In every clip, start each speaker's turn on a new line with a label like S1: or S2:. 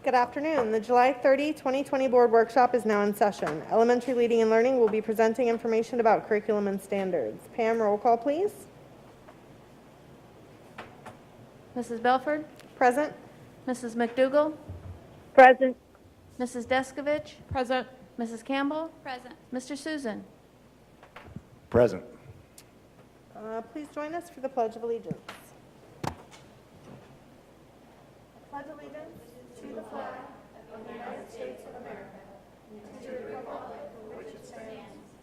S1: Good afternoon. The July 30, 2020 Board Workshop is now in session. Elementary Leading and Learning will be presenting information about curriculum and standards. Pam, roll call, please.
S2: Mrs. Belford?
S1: Present.
S2: Mrs. McDougall?
S3: Present.
S2: Mrs. Deskovich?
S1: Present.
S2: Mrs. Campbell?
S4: Present.
S2: Mr. Susan?
S5: Present.
S1: Please join us for the Pledge of Allegiance. I pledge allegiance to the flag of the United States of America and to the republic for which it stands,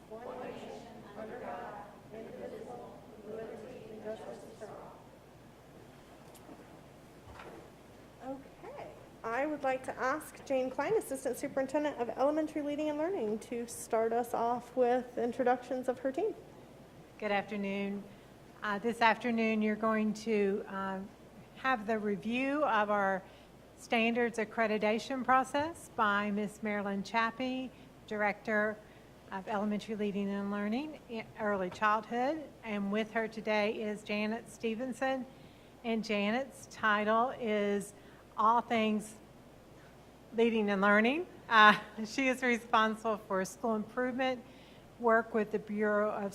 S1: one nation, under God, indivisible, with liberty and justice for all. Okay. I would like to ask Jane Klein, Assistant Superintendent of Elementary Leading and Learning, to start us off with introductions of her team.
S6: Good afternoon. This afternoon, you're going to have the review of our standards accreditation process by Ms. Marilyn Chappie, Director of Elementary Leading and Learning, Early Childhood. And with her today is Janet Stevenson. And Janet's title is All Things Leading and Learning. She is responsible for school improvement, work with the Bureau of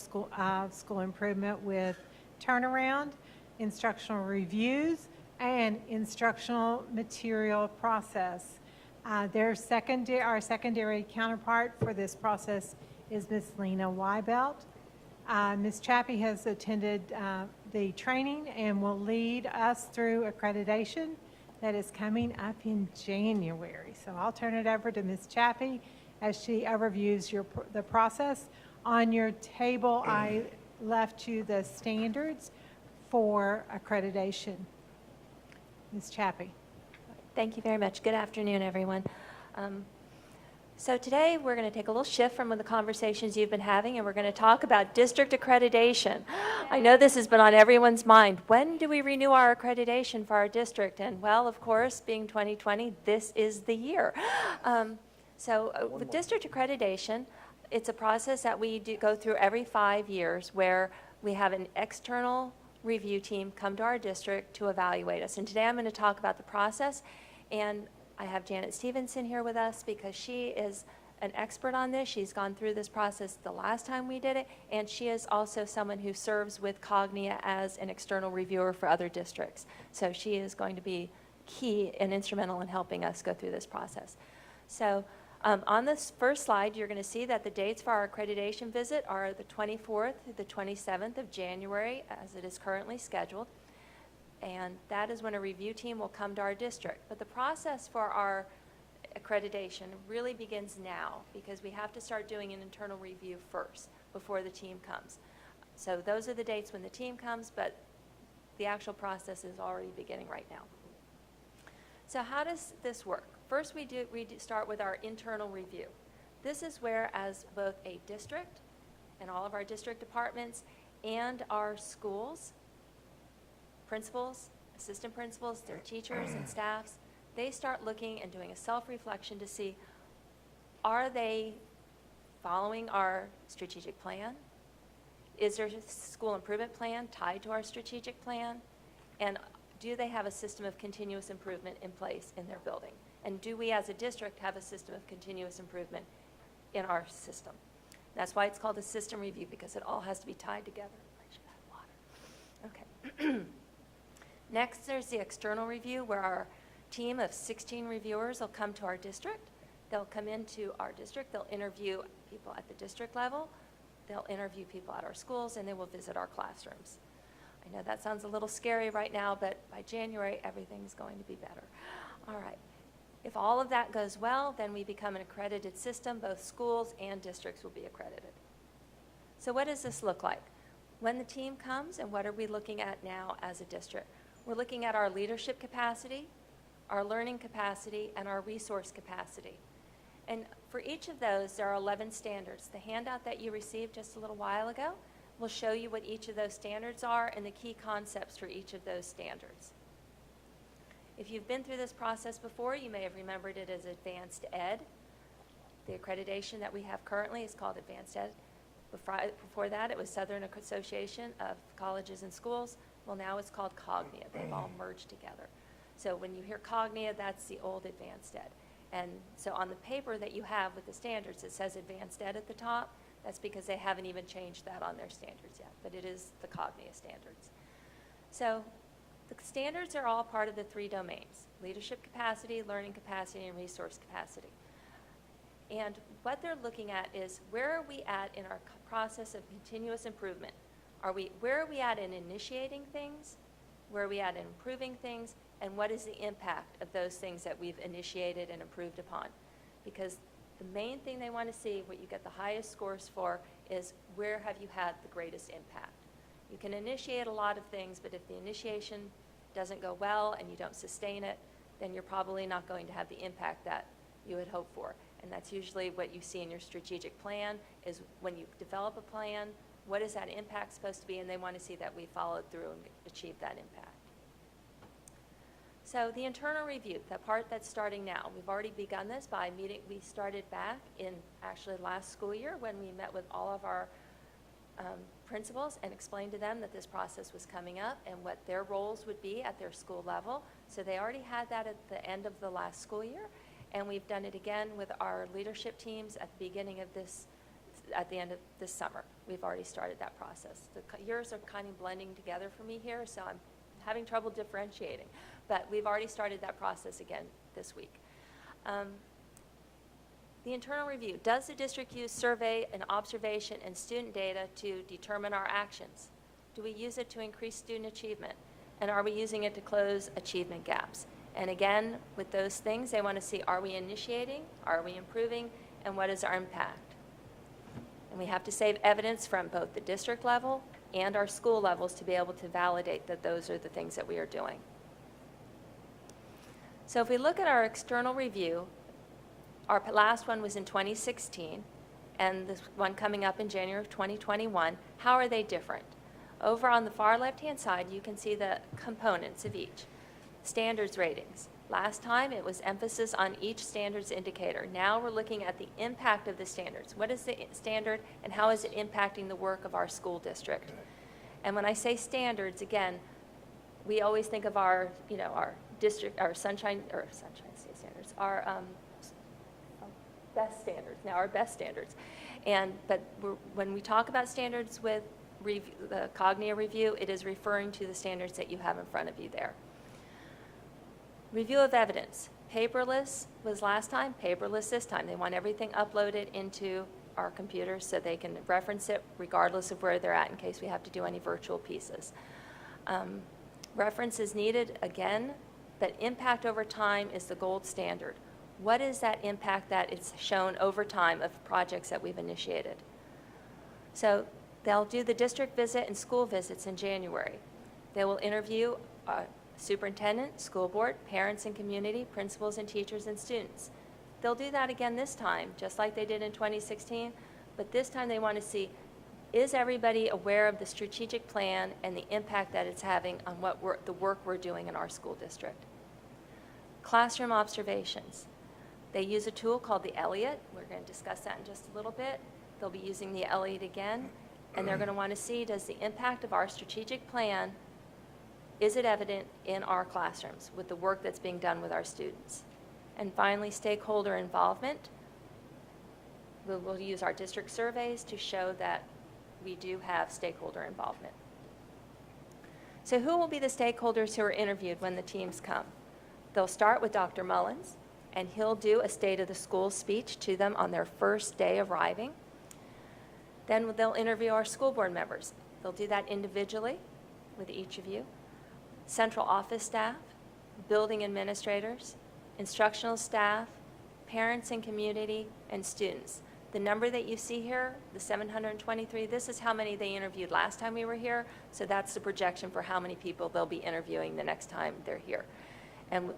S6: School Improvement with turnaround, instructional reviews, and instructional material process. Our secondary counterpart for this process is Ms. Lena Weibelt. Ms. Chappie has attended the training and will lead us through accreditation that is coming up in January. So I'll turn it over to Ms. Chappie as she overviews the process. On your table, I left you the standards for accreditation. Ms. Chappie.
S4: Thank you very much. Good afternoon, everyone. So today we're going to take a little shift from the conversations you've been having, and we're going to talk about district accreditation. I know this has been on everyone's mind. When do we renew our accreditation for our district? And well, of course, being 2020, this is the year. With district accreditation, it's a process that we go through every 5 years where we have an external review team come to our district to evaluate us. And today I'm going to talk about the process, and I have Janet Stevenson here with us because she is an expert on this. She's gone through this process the last time we did it, and she is also someone who serves with Cognia as an external reviewer for other districts. So she is going to be key and instrumental in helping us go through this process. So on this first slide, you're going to see that the dates for our accreditation visit are the 24th through the 27th of January, as it is currently scheduled. And that is when a review team will come to our district. But the process for our accreditation really begins now because we have to start doing an internal review first before the team comes. So those are the dates when the team comes, but the actual process is already beginning right now. So how does this work? First, we start with our internal review. This is where, as both a district and all of our district departments and our schools, principals, assistant principals, their teachers and staffs, they start looking and doing a self-reflection to see, are they following our strategic plan? Is their school improvement plan tied to our strategic plan? And do they have a system of continuous improvement in place in their building? And do we as a district have a system of continuous improvement in our system? That's why it's called a system review, because it all has to be tied together. I should have water. Okay. Next, there's the external review, where our team of 16 reviewers will come to our district. They'll come into our district. They'll interview people at the district level. They'll interview people at our schools, and they will visit our classrooms. I know that sounds a little scary right now, but by January, everything's going to be better. All right. If all of that goes well, then we become an accredited system. Both schools and districts will be accredited. So what does this look like? When the team comes, and what are we looking at now as a district? We're looking at our leadership capacity, our learning capacity, and our resource capacity. And for each of those, there are 11 standards. The handout that you received just a little while ago will show you what each of those standards are and the key concepts for each of those standards. If you've been through this process before, you may have remembered it as Advanced Ed. The accreditation that we have currently is called Advanced Ed. Before that, it was Southern Association of Colleges and Schools. Well, now it's called Cognia. They've all merged together. So when you hear Cognia, that's the old Advanced Ed. And so on the paper that you have with the standards, it says Advanced Ed at the top. That's because they haven't even changed that on their standards yet, but it is the Cognia standards. So the standards are all part of the 3 domains: leadership capacity, learning capacity, and resource capacity. And what they're looking at is, where are we at in our process of continuous improvement? Where are we at in initiating things? Where are we at in improving things? And what is the impact of those things that we've initiated and improved upon? Because the main thing they want to see, what you get the highest scores for, is where have you had the greatest impact? You can initiate a lot of things, but if the initiation doesn't go well and you don't sustain it, then you're probably not going to have the impact that you had hoped for. And that's usually what you see in your strategic plan, is when you develop a plan, what is that impact supposed to be? And they want to see that we followed through and achieved that impact. So the internal review, the part that's starting now, we've already begun this by meeting. We started back in actually last school year when we met with all of our principals and explained to them that this process was coming up and what their roles would be at their school level. So they already had that at the end of the last school year, and we've done it again with our leadership teams at the beginning of this, at the end of this summer. We've already started that process. The years are kind of blending together for me here, so I'm having trouble differentiating. But we've already started that process again this week. The internal review. Does the district use survey and observation and student data to determine our actions? Do we use it to increase student achievement? And are we using it to close achievement gaps? And again, with those things, they want to see, are we initiating? Are we improving? And what is our impact? And we have to save evidence from both the district level and our school levels to be able to validate that those are the things that we are doing. So if we look at our external review, our last one was in 2016, and this one coming up in January of 2021. How are they different? Over on the far left-hand side, you can see the components of each. Standards ratings. Last time, it was emphasis on each standards indicator. Now we're looking at the impact of the standards. What is the standard, and how is it impacting the work of our school district? And when I say standards, again, we always think of our, our district, our sunshine state standards, our best standards, now our best standards. But when we talk about standards with the Cognia review, it is referring to the standards that you have in front of you there. Review of evidence. Paperless was last time, paperless this time. They want everything uploaded into our computers so they can reference it regardless of where they're at in case we have to do any virtual pieces. Reference is needed again, but impact over time is the gold standard. What is that impact that is shown over time of projects that we've initiated? So they'll do the district visit and school visits in January. They will interview superintendent, school board, parents and community, principals and teachers and students. They'll do that again this time, just like they did in 2016, but this time they want to see, is everybody aware of the strategic plan and the impact that it's having on the work we're doing in our school district? Classroom observations. They use a tool called the Elliott. We're going to discuss that in just a little bit. They'll be using the Elliott again, and they're going to want to see, does the impact of our strategic plan, is it evident in our classrooms with the work that's being done with our students? And finally, stakeholder involvement. We'll use our district surveys to show that we do have stakeholder involvement. So who will be the stakeholders who are interviewed when the teams come? They'll start with Dr. Mullins, and he'll do a State of the School speech to them on their first day arriving. Then they'll interview our school board members. They'll do that individually, with each of you, central office staff, building administrators, instructional staff, parents and community, and students. The number that you see here, the 723, this is how many they interviewed last time we were here, so that's the projection for how many people they'll be interviewing the next time they're here. And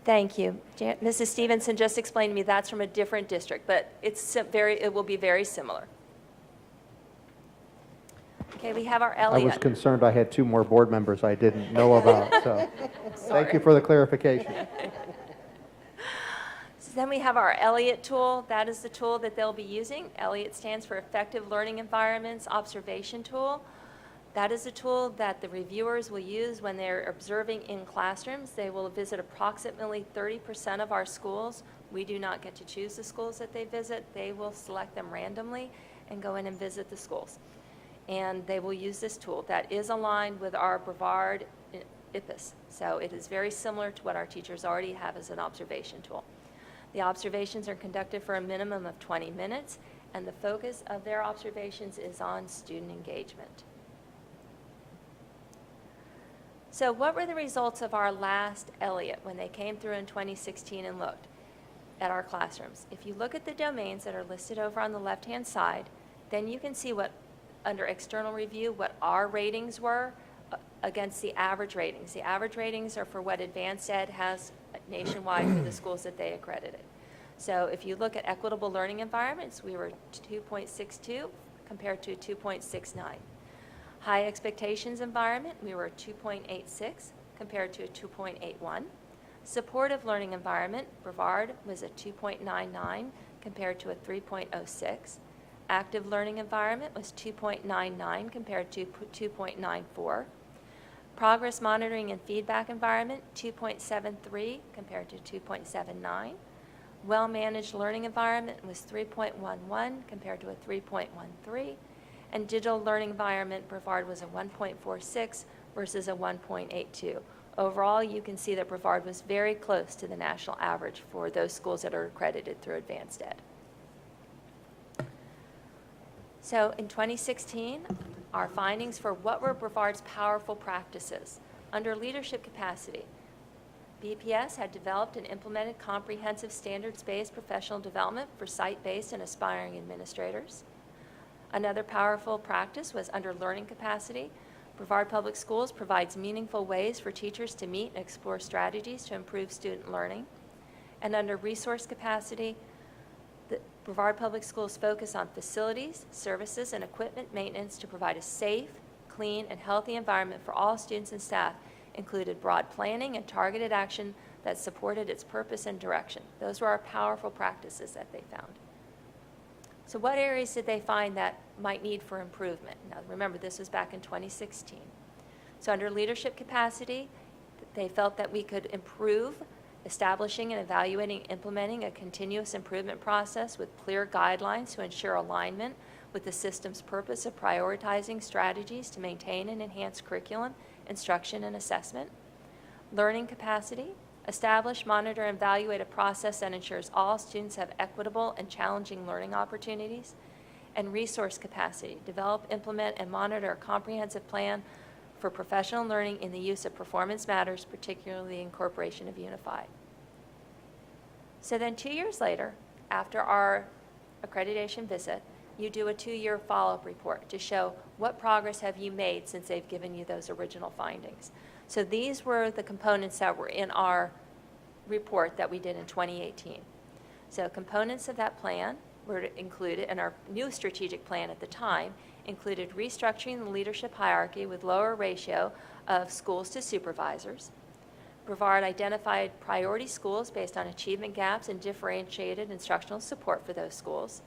S4: thank you. Mrs. Stevenson just explained to me that's from a different district, but it will be very similar. Okay, we have our
S3: I was
S4: Elliott.
S3: concerned I had 2 more board members I didn't know about, so thank you for the clarification.
S4: So then we have our Elliott tool. That is the tool that they'll be using. Elliott stands for Effective Learning Environments Observation Tool. That is a tool that the reviewers will use when they're observing in classrooms. They will visit approximately 30% of our schools. We do not get to choose the schools that they visit. They will select them randomly and go in and visit the schools. And they will use this tool that is aligned with our Brevard IPIS. So it is very similar to what our teachers already have as an observation tool. The observations are conducted for a minimum of 20 minutes, and the focus of their observations is on student engagement. So what were the results of our last Elliott when they came through in 2016 and looked at our classrooms? If you look at the domains that are listed over on the left-hand side, then you can see what, under external review, what our ratings were against the average ratings. The average ratings are for what Advanced Ed has nationwide for the schools that they accredited. So if you look at equitable learning environments, we were 2.62 compared to 2.69. High expectations environment, we were 2.86 compared to a 2.81. Supportive learning environment, Brevard was a 2.99 compared to a 3.06. Active learning environment was 2.99 compared to 2.94. Progress monitoring and feedback environment, 2.73 compared to 2.79. Well-managed learning environment was 3.11 compared to a 3.13. And digital learning environment, Brevard was a 1.46 versus a 1.82. Overall, you can see that Brevard was very close to the national average for those schools that are accredited through Advanced Ed. So in 2016, our findings for what were Brevard's powerful practices. Under leadership capacity, BPS had developed and implemented comprehensive standards-based professional development for site-based and aspiring administrators. Another powerful practice was under learning capacity. Brevard Public Schools provides meaningful ways for teachers to meet and explore strategies to improve student learning. And under resource capacity, the Brevard Public Schools focus on facilities, services, and equipment maintenance to provide a safe, clean, and healthy environment for all students and staff, included broad planning and targeted action that supported its purpose and direction. Those were our powerful practices that they found. So what areas did they find that might need for improvement? Now remember, this was back in 2016. So under leadership capacity, they felt that we could improve establishing and evaluating and implementing a continuous improvement process with clear guidelines to ensure alignment with the system's purpose of prioritizing strategies to maintain and enhance curriculum, instruction, and assessment. Learning capacity, establish, monitor, and evaluate a process that ensures all students have equitable and challenging learning opportunities. And resource capacity, develop, implement, and monitor a comprehensive plan for professional learning in the use of performance matters, particularly incorporation of Unified. So then 2 years later, after our accreditation visit, you do a 2-year follow-up report to show what progress have you made since they've given you those original findings. So these were the components that were in our report that we did in 2018. So components of that plan were included, and our new strategic plan at the time included restructuring the leadership hierarchy with lower ratio of schools to supervisors. Brevard identified priority schools based on achievement gaps and differentiated instructional support for those schools.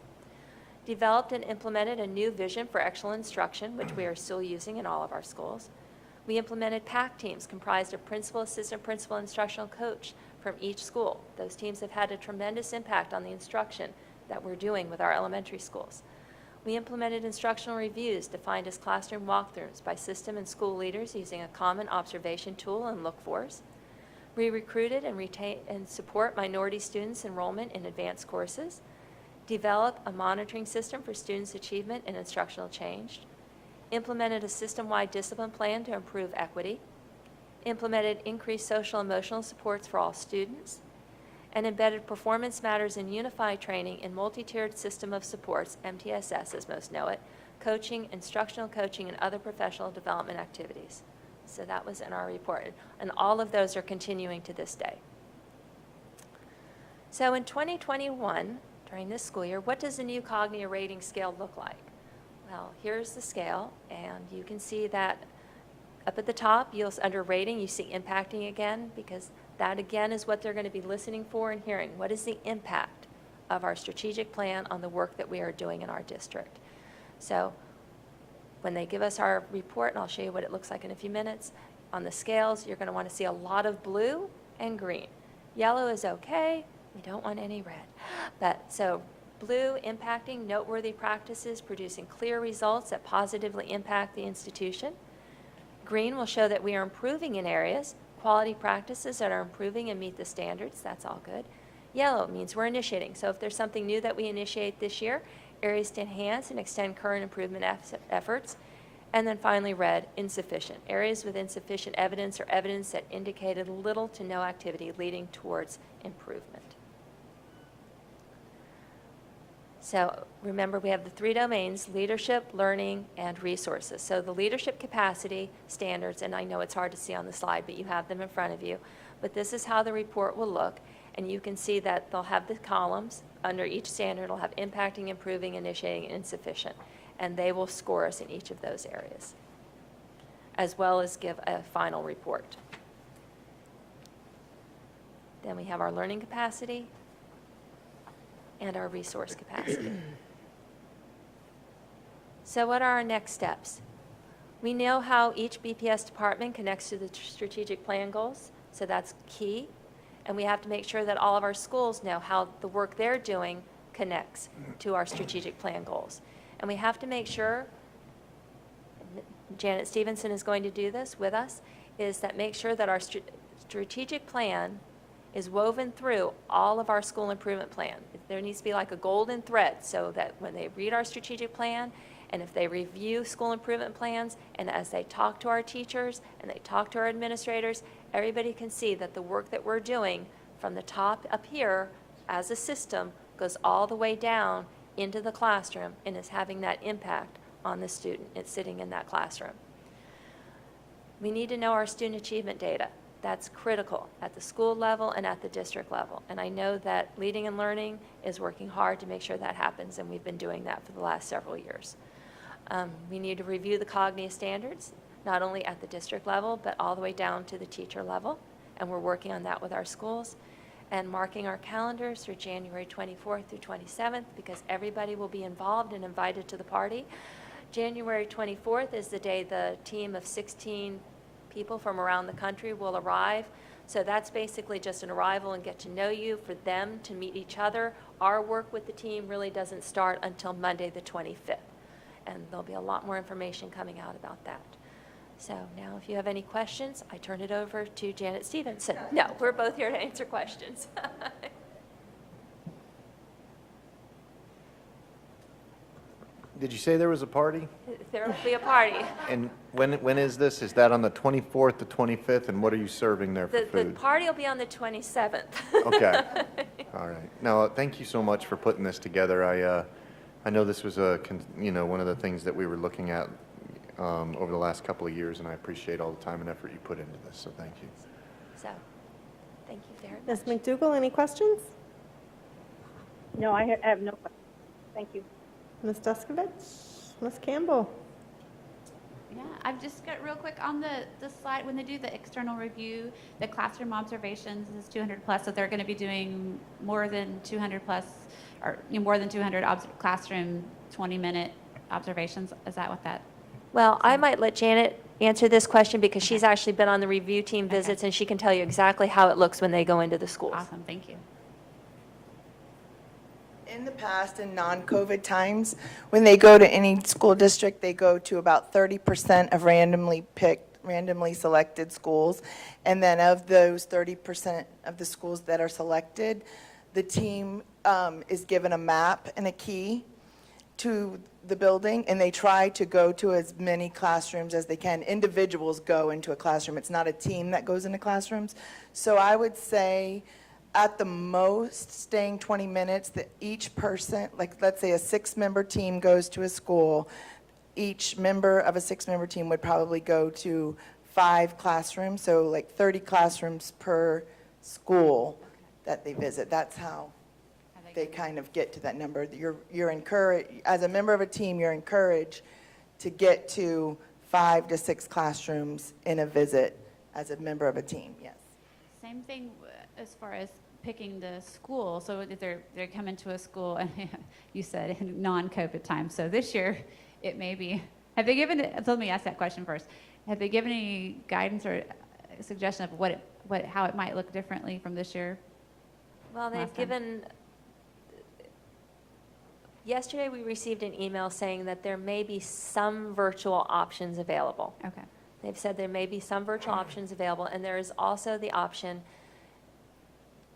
S4: Developed and implemented a new vision for excellent instruction, which we are still using in all of our schools. We implemented PAC teams comprised of principal, assistant principal, and instructional coach from each school. Those teams have had a tremendous impact on the instruction that we're doing with our elementary schools. We implemented instructional reviews defined as classroom walkthroughs by system and school leaders using a common observation tool and look-fors. We recruited and retain and support minority students' enrollment in advanced courses. develop a monitoring system for students' achievement and instructional change, implemented a system-wide discipline plan to improve equity, implemented increased social and emotional supports for all students, and embedded performance matters and unified training in multi-tiered system of supports, MTSS as most know it, coaching, instructional coaching, and other professional development activities. So that was in our report, and all of those are continuing to this day. So in 2021, during this school year, what does the new cognitive rating scale look like? Well, here's the scale, and you can see that up at the top, under rating, you see impacting again, because that again is what they're going to be listening for and hearing. What is the impact of our strategic plan on the work that we are doing in our district? So when they give us our report, and I'll show you what it looks like in a few minutes, on the scales, you're going to want to see a lot of blue and green. Yellow is okay. We don't want any red. So blue, impacting, noteworthy practices, producing clear results that positively impact the institution. Green will show that we are improving in areas, quality practices that are improving and meet the standards. That's all good. Yellow means we're initiating. So if there's something new that we initiate this year, areas to enhance and extend current improvement efforts. And then finally, red, insufficient. Areas with insufficient evidence or evidence that indicated little to no activity leading towards improvement. So remember, we have the 3 domains: leadership, learning, and resources. So the leadership capacity standards, and I know it's hard to see on the slide, but you have them in front of you. But this is how the report will look. And you can see that they'll have the columns. Under each standard, it'll have impacting, improving, initiating, and insufficient. And they will score us in each of those areas, as well as give a final report. Then we have our learning capacity and our resource capacity. So what are our next steps? We know how each BPS department connects to the strategic plan goals, so that's key. And we have to make sure that all of our schools know how the work they're doing connects to our strategic plan goals. And we have to make sure, Janet Stevenson is going to do this with us, is that make sure that our strategic plan is woven through all of our school improvement plan. There needs to be like a golden thread so that when they read our strategic plan, and if they review school improvement plans, and as they talk to our teachers and they talk to our administrators, everybody can see that the work that we're doing from the top up here as a system goes all the way down into the classroom and is having that impact on the student. It's sitting in that classroom. We need to know our student achievement data. That's critical at the school level and at the district level. And I know that Leading and Learning is working hard to make sure that happens, and we've been doing that for the last several years. We need to review the cognitive standards, not only at the district level, but all the way down to the teacher level. And we're working on that with our schools and marking our calendars for January 24th through 27th, because everybody will be involved and invited to the party. January 24th is the day the team of 16 people from around the country will arrive. So that's basically just an arrival and get to know you, for them to meet each other. Our work with the team really doesn't start until Monday the 25th. And there'll be a lot more information coming out about that. So now if you have any questions, I turn it over to Janet Stevenson. No, we're both here to answer questions.
S5: Did you say there was a party?
S4: There will be a party.
S5: And when is this? Is that on the 24th, the 25th, and what are you serving there for
S4: The
S5: food?
S4: party will be on the 27th.
S5: Okay. All right. No, thank you so much for putting this together. I know this was one of the things that we were looking at over the last couple of years, and I appreciate all the time and effort you put into this, so thank you.
S4: So, thank you very much.
S1: Ms. McDougall, any questions?
S7: No, I have no questions. Thank you.
S1: Ms. Deskovich? Ms. Campbell?
S8: Yeah, I've just got real quick on the slide, when they do the external review, the classroom observations is 200 plus, so they're going to be doing more than 200 plus, or more than 200 classroom 20-minute observations. Is that what that?
S4: Well, I might let Janet answer this question because she's actually been on the review team visits, and she can tell you exactly how it looks when they go into the schools.
S8: Awesome, thank you.
S9: In the past, in non-COVID times, when they go to any school district, they go to about 30% of randomly selected schools. And then of those 30% of the schools that are selected, the team is given a map and a key to the building, and they try to go to as many classrooms as they can. Individuals go into a classroom. It's not a team that goes into classrooms. So I would say at the most, staying 20 minutes, that each person, like let's say a 6-member team goes to a school, each member of a 6-member team would probably go to 5 classrooms, so like 30 classrooms per school that they visit. That's how they kind of get to that number. You're encouraged, as a member of a team, you're encouraged to get to 5 to 6 classrooms in a visit as a member of a team, yes.
S8: Same thing as far as picking the school. So if they're coming to a school, and you said in non-COVID time. So this year, it may be. Have they given? So let me ask that question first. Have they given any guidance or suggestion of how it might look differently from this year?
S4: Well, they've
S8: Last time.
S4: given, yesterday we received an email saying that there may be some virtual options available.
S8: Okay.
S4: They've said there may be some virtual options available, and there is also the option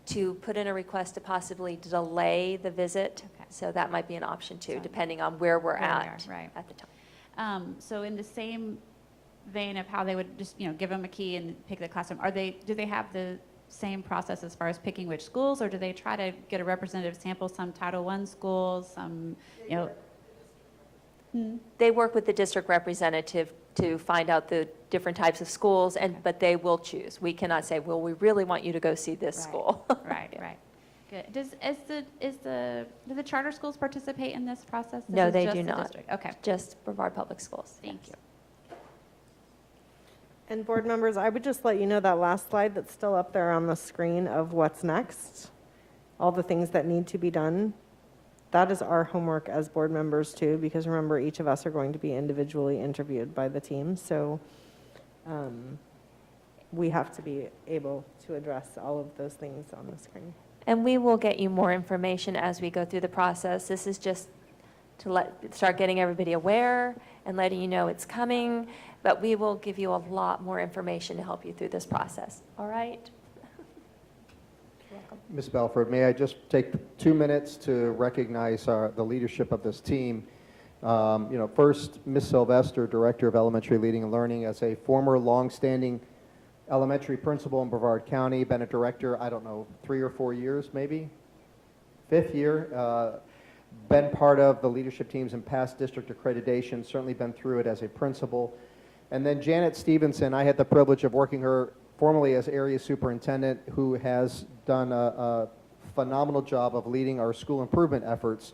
S4: to put in a request to possibly delay the visit.
S8: Okay.
S4: So that might be an option too,
S8: So
S4: depending on where we're
S8: where we
S4: at
S8: are, right.
S4: at the time.
S8: So in the same vein of how they would just, give them a key and pick the classroom, do they have the same process as far as picking which schools, or do they try to get a representative sample, some Title I schools, some,
S4: They work with the district representative to find out the different types of schools, but they will choose. We cannot say, well, we really want you to go see this
S8: Right.
S4: school.
S8: Right,
S4: Yeah.
S8: right. Good. Do the charter schools participate in this process? This
S4: No,
S8: is
S4: they
S8: just
S4: do
S8: the
S4: not.
S8: district. Okay,
S4: Just Brevard Public Schools.
S8: thank
S4: yes.
S8: you.
S1: And board members, I would just let you know that last slide that's still up there on the screen of what's next, all the things that need to be done, that is our homework as board members too, because remember, each of us are going to be individually interviewed by the team, so we have to be able to address all of those things on the screen.
S4: And we will get you more information as we go through the process. This is just to start getting everybody aware and letting you know it's coming, but we will give you a lot more information to help you through this process. All right? You're welcome.
S3: Ms. Belford, may I just take 2 minutes to recognize the leadership of this team? First, Ms. Sylvester, Director of Elementary Leading and Learning, as a former longstanding elementary principal in Brevard County, been a director, 3 or 4 years maybe, 5th year, been part of the leadership teams in past district accreditation, certainly been through it as a principal. And then Janet Stevenson, I had the privilege of working her formerly as area superintendent, who has done a phenomenal job of leading our school improvement efforts.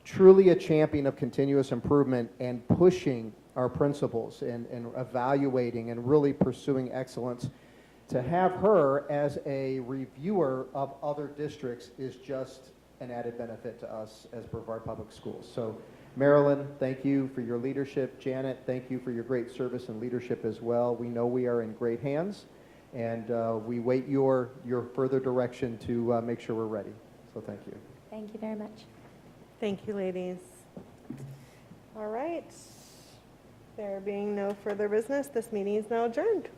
S3: Truly a champion of continuous improvement and pushing our principals and evaluating and really pursuing excellence. To have her as a reviewer of other districts is just an added benefit to us as Brevard Public Schools. So Marilyn, thank you for your leadership. Janet, thank you for your great service and leadership as well. We know we are in great hands, and we wait your further direction to make sure we're ready. So thank you.
S4: Thank you very much.
S1: Thank you, ladies. All right. There being no further business, this meeting is now adjourned.